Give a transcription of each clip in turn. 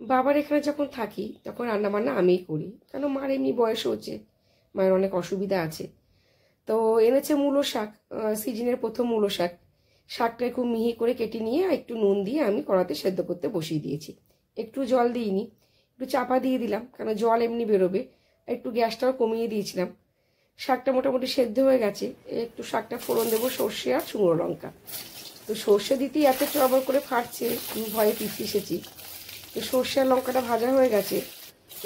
বাবার এখানে যখন থাকি তখন রান্নাবান্না আমিই করি, কেন মার এমনি বয়স হচ্ছে, মায়ের অনেক অসুবিধা আছে। তো এনেছে মূলো শাক, সিজনের প্রথম মূলো শাক। শাকটাকে খুব মিহি করে কেটে নিয়ে একটু নুন দিয়ে আমি কড়াতে সেদ্ধ করতে বসিয়ে দিয়েছি। একটু জল দিইনি, একটু চাপা দিয়ে দিলাম, কেন জল এমনি বেরোবে। একটু গ্যাসটাও কমিয়ে দিয়েছিলাম। শাকটা মোটামুটি সেদ্ধ হয়ে গেছে। একটু শাকটা ফোড়ন দেবো সর্ষে আর শুকনো লঙ্কা। তো সর্ষে দিতেই এত চড়বড় করে ফাটছে, আমি ভয়ে এসেছি। তো সর্ষে আর লঙ্কাটা ভাজা হয়ে গেছে।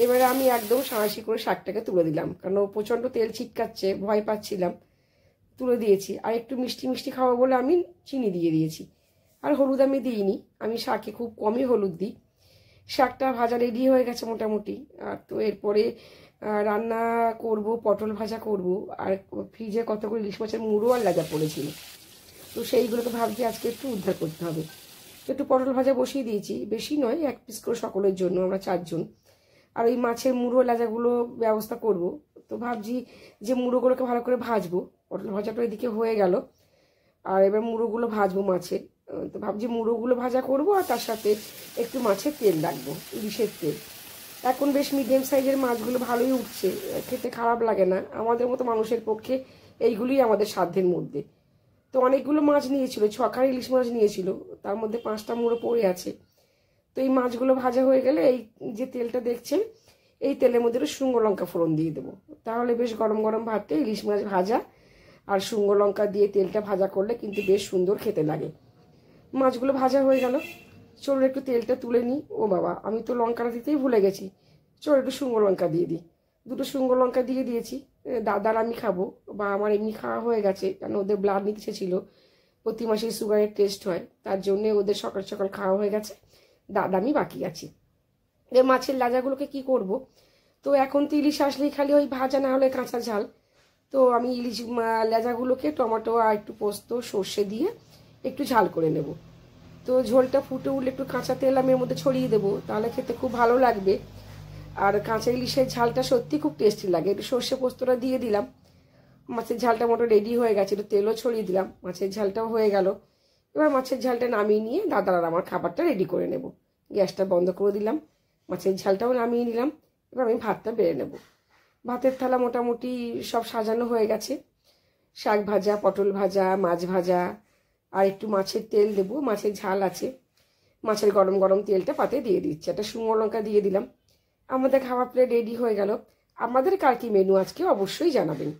এবারে আমি একদম সাঁড়াশি করে শাকটাকে তুলে দিলাম, কারণ প্রচণ্ড তেল ছিটকাচ্ছে, ভয় পাচ্ছিলাম। তুলে দিয়েছি। আর একটু মিষ্টি মিষ্টি খাওয়া বলে আমি চিনি দিয়ে দিয়েছি। আর হলুদ আমি দিইনি, আমি শাকে খুব কমই হলুদ দিই। শাকটা ভাজা রেডি হয়ে গেছে মোটামুটি। আর তো এরপরে রান্না করব, পটল ভাজা করব। আর ফ্রিজে কতগুলো ইলিশ মাছের মুড়ো আর লেজা পড়েছিল, তো সেইগুলোকে ভাবছি আজকে একটু উদ্ধার করতে হবে। একটু পটল ভাজা বসিয়ে দিয়েছি, বেশি নয়, 1 পিস করে সকলের জন্য, আমরা 4 জন। আর ওই মাছের মুড়ো লেজাগুলো ব্যবস্থা করব। তো ভাবছি যে মুড়োগুলোকে ভালো করে ভাজবো। পটল ভাজাটা এদিকে হয়ে গেল, আর এবার মুড়োগুলো ভাজবো মাছের। তো ভাবছি মুড়োগুলো ভাজা করব, আর তার সাথে একটু মাছের তেল রাখবো, ইলিশের তেল। এখন বেশ মিডিয়াম সাইজের মাছগুলো ভালোই উঠছে, খেতে খারাপ লাগে না। আমাদের মতো মানুষের পক্ষে এইগুলোই আমাদের সাধ্যের মধ্যে। তো অনেকগুলো মাছ নিয়েছিল, 6 ইলিশ মাছ নিয়েছিল, তার মধ্যে 5টা মুড়ো পড়ে আছে। তো এই মাছগুলো ভাজা হয়ে গেলে এই যে তেলটা দেখছেন, এই তেলের মধ্যে একটু শুকনো লঙ্কা ফোড়ন দিয়ে দেবো। তাহলে বেশ গরম গরম ভাতে ইলিশ মাছ ভাজা আর শুকনো লঙ্কা দিয়ে তেলটা ভাজা করলে কিন্তু বেশ সুন্দর খেতে লাগে। মাছগুলো ভাজা হয়ে গেল, চলুন একটু তেলটা তুলে নিই। ও বাবা, আমি তো লঙ্কাটা দিতেই ভুলে গেছি। চলো একটু শুকনো লঙ্কা দিয়ে দিই। 2টো শুকনো লঙ্কা দিয়ে দিয়েছি। দাদার আমি খাবো, বা আমার এমনি খাওয়া হয়ে গেছে, কারণ ওদের ব্লাড নিতে ছিল। প্রতি মাসে সুগারের টেস্ট হয়, তার জন্যে ওদের সকাল সকাল খাওয়া হয়ে গেছে। দাদা আমি বাকি আছি। এবার মাছের লাজাগুলোকে কি করব? তো এখন তো ইলিশ আসলেই খালি ওই ভাজা না হলে কাঁচা ঝাল। তো আমি ইলিশ লেজাগুলোকে টমেটো আর একটু পোস্ত সর্ষে দিয়ে একটু ঝাল করে নেব। তো ঝোলটা ফুটে উঠলে একটু কাঁচা তেল আমি এর মধ্যে ছড়িয়ে দেবো, তাহলে খেতে খুব ভালো লাগবে। আর কাঁচা ইলিশের ঝালটা সত্যি খুব টেস্টি লাগে। একটু সর্ষে পোস্তটা দিয়ে দিলাম। মাছের ঝালটা মোটো রেডি হয়ে গেছে, একটু তেলও ছড়িয়ে দিলাম, মাছের ঝালটাও হয়ে গেল। এবার মাছের ঝালটা নামিয়ে নিয়ে দাদার আর আমার খাবারটা রেডি করে নেব। গ্যাসটা বন্ধ করে দিলাম, মাছের ঝালটাও নামিয়ে নিলাম। এবার আমি ভাতটা বেড়ে নেব। ভাতের থালা মোটামুটি সব সাজানো হয়ে গেছে। শাক ভাজা, পটল ভাজা, মাছ ভাজা, আর একটু মাছের তেল দেবো, মাছের ঝাল আছে। মাছের গরম গরম তেলটা পাতে দিয়ে দিচ্ছি, একটা শুকনো লঙ্কা দিয়ে দিলাম। আমাদের খাবার প্লেট রেডি হয়ে গেল। আমাদের কার কি মেনু আজকে অবশ্যই জানাবেন।